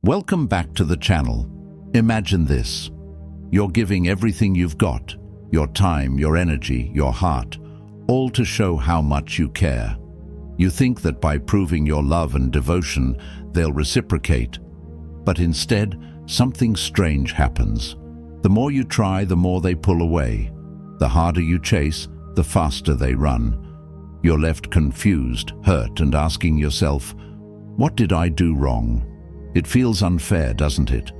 Welcome back to the channel. Imagine this. You're giving everything you've got, your time, your energy, your heart, all to show how much you care. You think that by proving your love and devotion, they'll reciprocate. But instead, something strange happens. The more you try, the more they pull away. The harder you chase, the faster they run. You're left confused, hurt, and asking yourself, what did I do wrong? It feels unfair, doesn't it?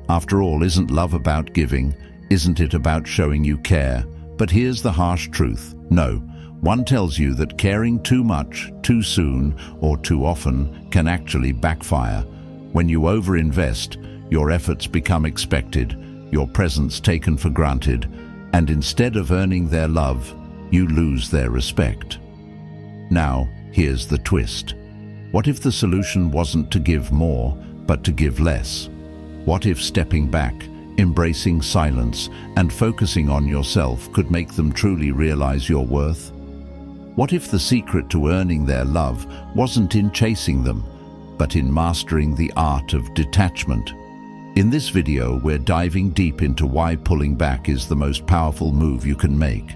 After all, isn't love about giving? Isn't it about showing you care? But here's the harsh truth. No, one tells you that caring too much, too soon, or too often can actually backfire. When you overinvest, your efforts become expected, your presence taken for granted, and instead of earning their love, you lose their respect. Now, here's the twist. What if the solution wasn't to give more, but to give less? What if stepping back, embracing silence, and focusing on yourself could make them truly realize your worth? What if the secret to earning their love wasn't in chasing them, but in mastering the art of detachment? In this video, we're diving deep into why pulling back is the most powerful move you can make.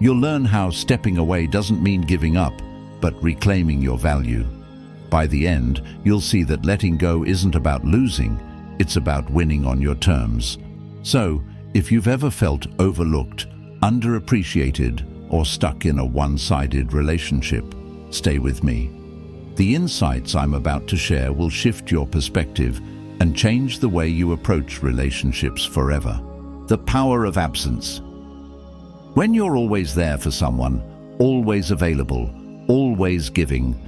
You'll learn how stepping away doesn't mean giving up, but reclaiming your value. By the end, you'll see that letting go isn't about losing, it's about winning on your terms. So, if you've ever felt overlooked, underappreciated, or stuck in a one-sided relationship, stay with me. The insights I'm about to share will shift your perspective and change the way you approach relationships forever. The power of absence. When you're always there for someone, always available, always giving,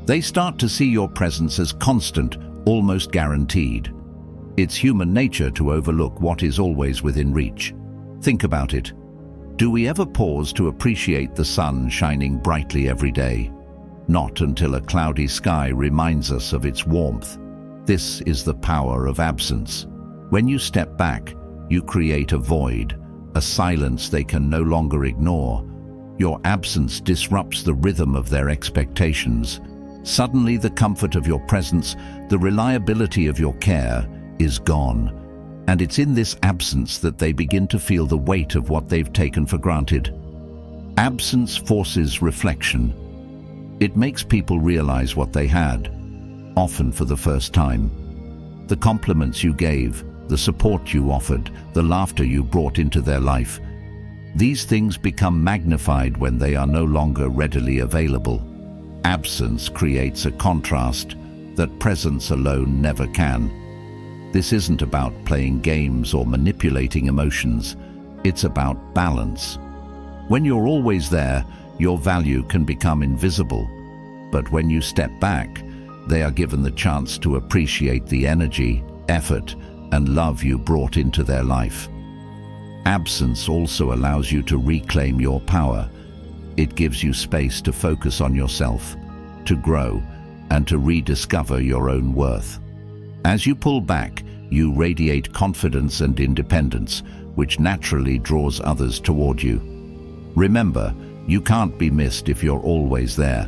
they start to see your presence as constant, almost guaranteed. It's human nature to overlook what is always within reach. Think about it. Do we ever pause to appreciate the sun shining brightly every day? Not until a cloudy sky reminds us of its warmth. This is the power of absence. When you step back, you create a void, a silence they can no longer ignore. Your absence disrupts the rhythm of their expectations. Suddenly, the comfort of your presence, the reliability of your care, is gone. And it's in this absence that they begin to feel the weight of what they've taken for granted. Absence forces reflection. It makes people realize what they had, often for the first time. The compliments you gave, the support you offered, the laughter you brought into their life. These things become magnified when they are no longer readily available. Absence creates a contrast that presence alone never can. This isn't about playing games or manipulating emotions. It's about balance. When you're always there, your value can become invisible. But when you step back, they are given the chance to appreciate the energy, effort, and love you brought into their life. Absence also allows you to reclaim your power. It gives you space to focus on yourself, to grow, and to rediscover your own worth. As you pull back, you radiate confidence and independence, which naturally draws others toward you. Remember, you can't be missed if you're always there.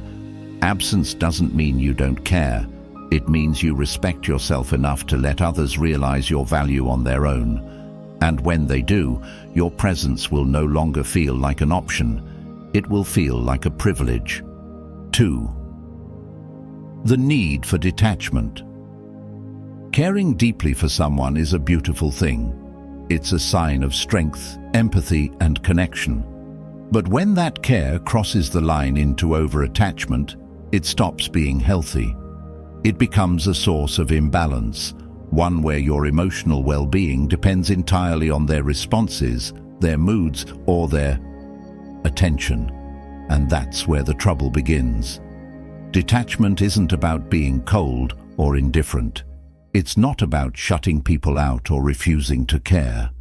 Absence doesn't mean you don't care. It means you respect yourself enough to let others realize your value on their own. And when they do, your presence will no longer feel like an option. It will feel like a privilege. 2. The need for detachment. Caring deeply for someone is a beautiful thing. It's a sign of strength, empathy, and connection. But when that care crosses the line into over-attachment, it stops being healthy. It becomes a source of imbalance, one where your emotional well-being depends entirely on their responses, their moods, or their attention. And that's where the trouble begins. Detachment isn't about being cold or indifferent. It's not about shutting people out or refusing to care.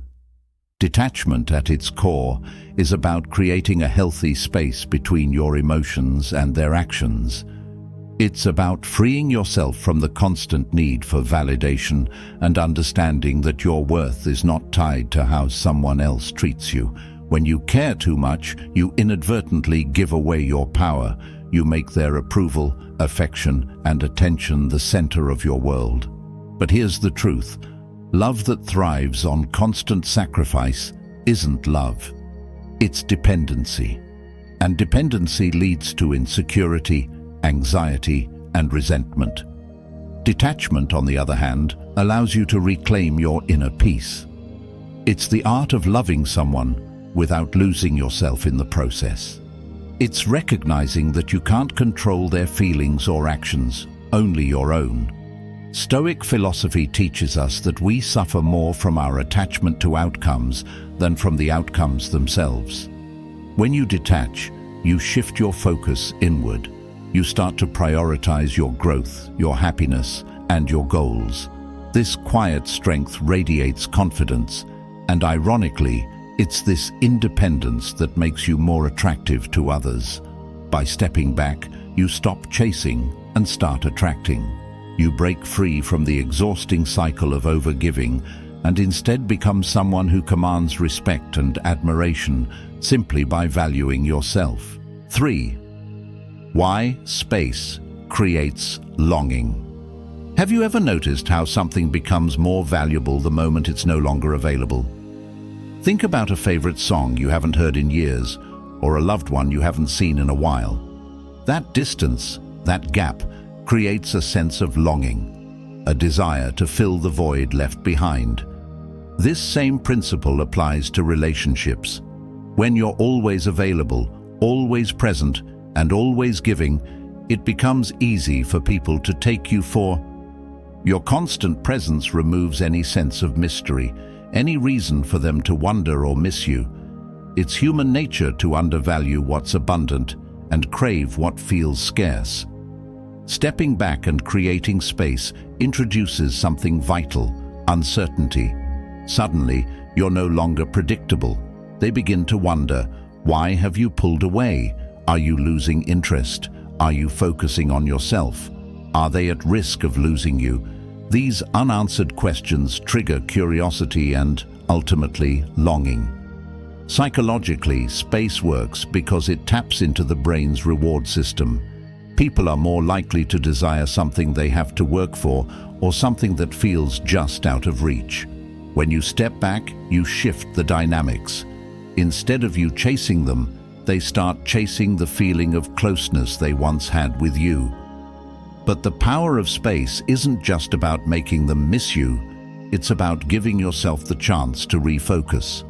Detachment at its core is about creating a healthy space between your emotions and their actions. It's about freeing yourself from the constant need for validation and understanding that your worth is not tied to how someone else treats you. When you care too much, you inadvertently give away your power. You make their approval, affection, and attention the center of your world. But here's the truth. Love that thrives on constant sacrifice isn't love. It's dependency. And dependency leads to insecurity, anxiety, and resentment. Detachment, on the other hand, allows you to reclaim your inner peace. It's the art of loving someone without losing yourself in the process. It's recognizing that you can't control their feelings or actions, only your own. Stoic philosophy teaches us that we suffer more from our attachment to outcomes than from the outcomes themselves. When you detach, you shift your focus inward. You start to prioritize your growth, your happiness, and your goals. This quiet strength radiates confidence, and ironically, it's this independence that makes you more attractive to others. By stepping back, you stop chasing and start attracting. You break free from the exhausting cycle of overgiving and instead become someone who commands respect and admiration simply by valuing yourself. 3. Why space creates longing. Have you ever noticed how something becomes more valuable the moment it's no longer available? Think about a favorite song you haven't heard in years, or a loved one you haven't seen in a while. That distance, that gap, creates a sense of longing, a desire to fill the void left behind. This same principle applies to relationships. When you're always available, always present, and always giving, it becomes easy for people to take you for. Your constant presence removes any sense of mystery, any reason for them to wonder or miss you. It's human nature to undervalue what's abundant and crave what feels scarce. Stepping back and creating space introduces something vital: uncertainty. Suddenly, you're no longer predictable. They begin to wonder, why have you pulled away? Are you losing interest? Are you focusing on yourself? Are they at risk of losing you? These unanswered questions trigger curiosity and, ultimately, longing. Psychologically, space works because it taps into the brain's reward system. People are more likely to desire something they have to work for or something that feels just out of reach. When you step back, you shift the dynamics. Instead of you chasing them, they start chasing the feeling of closeness they once had with you. But the power of space isn't just about making them miss you, it's about giving yourself the chance to refocus.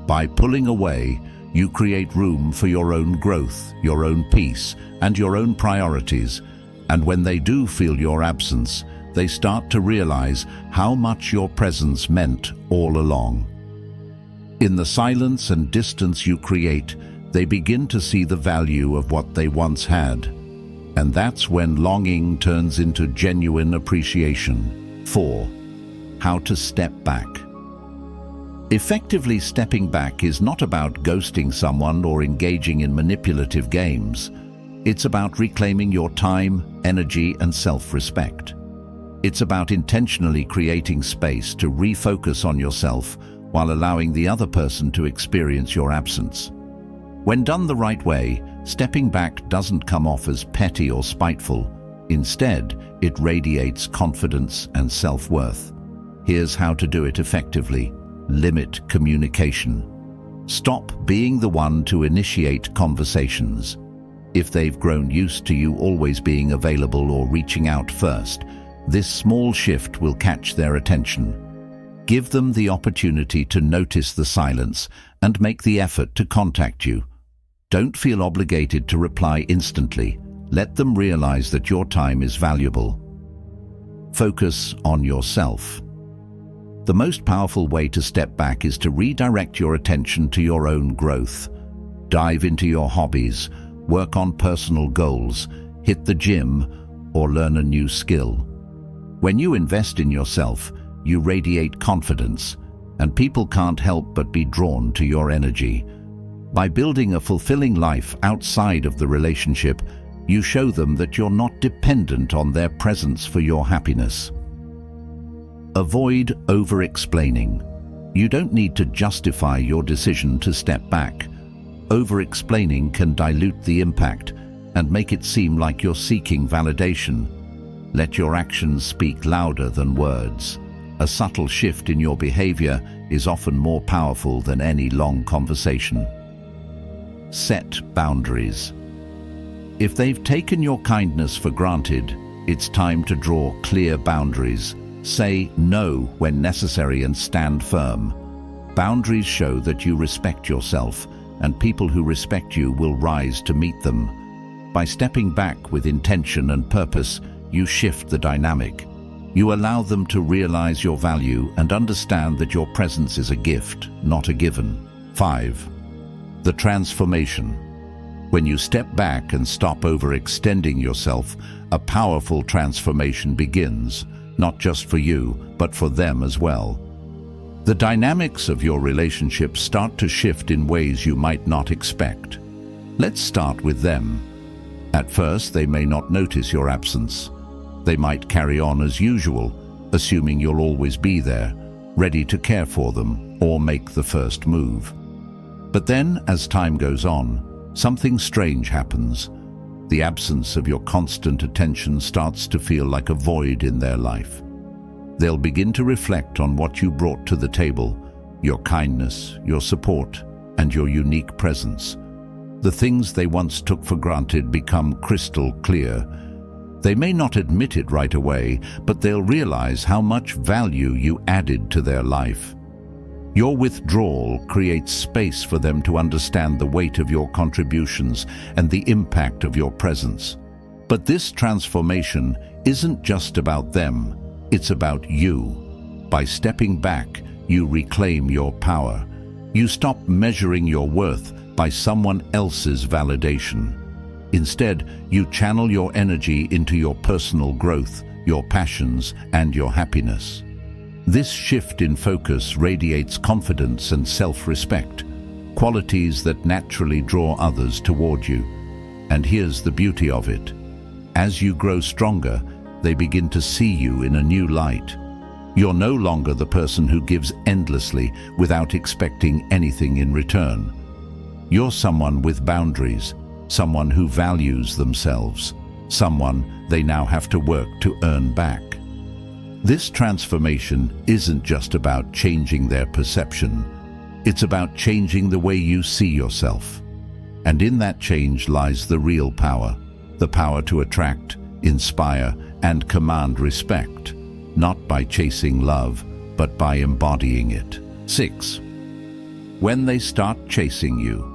By pulling away, you create room for your own growth, your own peace, and your own priorities. And when they do feel your absence, they start to realize how much your presence meant all along. In the silence and distance you create, they begin to see the value of what they once had. And that's when longing turns into genuine appreciation. 4. How to step back. Effectively stepping back is not about ghosting someone or engaging in manipulative games. It's about reclaiming your time, energy, and self-respect. It's about intentionally creating space to refocus on yourself while allowing the other person to experience your absence. When done the right way, stepping back doesn't come off as petty or spiteful. Instead, it radiates confidence and self-worth. Here's how to do it effectively. Limit communication. Stop being the one to initiate conversations. If they've grown used to you always being available or reaching out first, this small shift will catch their attention. Give them the opportunity to notice the silence and make the effort to contact you. Don't feel obligated to reply instantly. Let them realize that your time is valuable. Focus on yourself. The most powerful way to step back is to redirect your attention to your own growth. Dive into your hobbies, work on personal goals, hit the gym, or learn a new skill. When you invest in yourself, you radiate confidence, and people can't help but be drawn to your energy. By building a fulfilling life outside of the relationship, you show them that you're not dependent on their presence for your happiness. Avoid over-explaining. You don't need to justify your decision to step back. Over-explaining can dilute the impact and make it seem like you're seeking validation. Let your actions speak louder than words. A subtle shift in your behavior is often more powerful than any long conversation. Set boundaries. If they've taken your kindness for granted, it's time to draw clear boundaries. Say no when necessary and stand firm. Boundaries show that you respect yourself, and people who respect you will rise to meet them. By stepping back with intention and purpose, you shift the dynamic. You allow them to realize your value and understand that your presence is a gift, not a given. 5. The transformation. When you step back and stop overextending yourself, a powerful transformation begins, not just for you, but for them as well. The dynamics of your relationship start to shift in ways you might not expect. Let's start with them. At first, they may not notice your absence. They might carry on as usual, assuming you'll always be there, ready to care for them or make the first move. But then, as time goes on, something strange happens. The absence of your constant attention starts to feel like a void in their life. They'll begin to reflect on what you brought to the table, your kindness, your support, and your unique presence. The things they once took for granted become crystal clear. They may not admit it right away, but they'll realize how much value you added to their life. Your withdrawal creates space for them to understand the weight of your contributions and the impact of your presence. But this transformation isn't just about them, it's about you. By stepping back, you reclaim your power. You stop measuring your worth by someone else's validation. Instead, you channel your energy into your personal growth, your passions, and your happiness. This shift in focus radiates confidence and self-respect, qualities that naturally draw others toward you. And here's the beauty of it. As you grow stronger, they begin to see you in a new light. You're no longer the person who gives endlessly without expecting anything in return. You're someone with boundaries, someone who values themselves, someone they now have to work to earn back. This transformation isn't just about changing their perception. It's about changing the way you see yourself. And in that change lies the real power, the power to attract, inspire, and command respect, not by chasing love, but by embodying it. 6. When they start chasing you.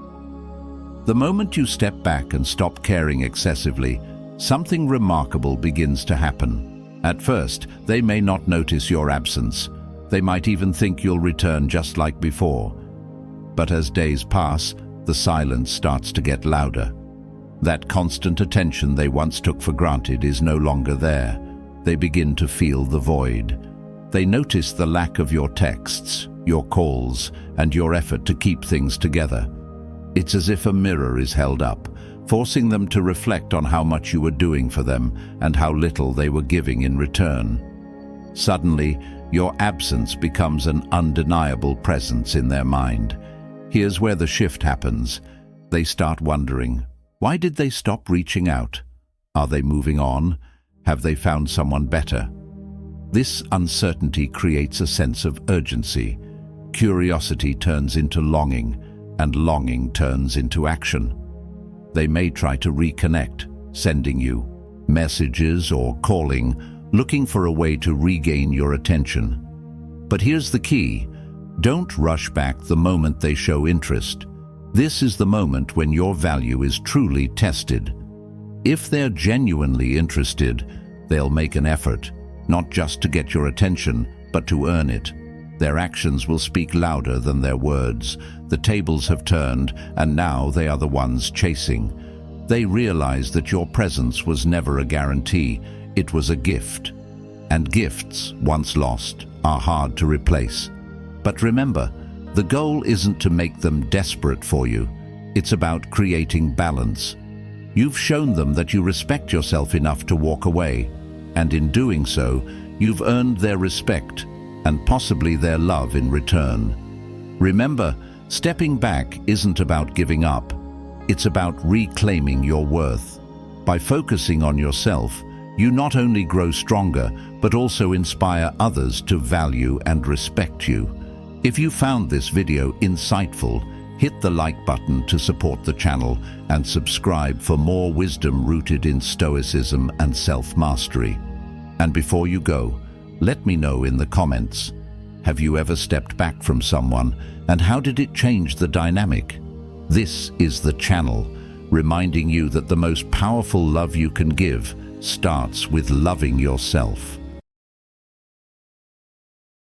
The moment you step back and stop caring excessively, something remarkable begins to happen. At first, they may not notice your absence. They might even think you'll return just like before. But as days pass, the silence starts to get louder. That constant attention they once took for granted is no longer there. They begin to feel the void. They notice the lack of your texts, your calls, and your effort to keep things together. It's as if a mirror is held up, forcing them to reflect on how much you were doing for them and how little they were giving in return. Suddenly, your absence becomes an undeniable presence in their mind. Here's where the shift happens. They start wondering, why did they stop reaching out? Are they moving on? Have they found someone better? This uncertainty creates a sense of urgency. Curiosity turns into longing, and longing turns into action. They may try to reconnect, sending you messages or calling, looking for a way to regain your attention. But here's the key. Don't rush back the moment they show interest. This is the moment when your value is truly tested. If they're genuinely interested, they'll make an effort, not just to get your attention, but to earn it. Their actions will speak louder than their words. The tables have turned, and now they are the ones chasing. They realize that your presence was never a guarantee, it was a gift. And gifts, once lost, are hard to replace. But remember, the goal isn't to make them desperate for you. It's about creating balance. You've shown them that you respect yourself enough to walk away, and in doing so, you've earned their respect and possibly their love in return. Remember, stepping back isn't about giving up. It's about reclaiming your worth. By focusing on yourself, you not only grow stronger, but also inspire others to value and respect you. If you found this video insightful, hit the like button to support the channel and subscribe for more wisdom rooted in Stoicism and self-mastery. And before you go, let me know in the comments, have you ever stepped back from someone, and how did it change the dynamic? This is the channel, reminding you that the most powerful love you can give starts with loving yourself.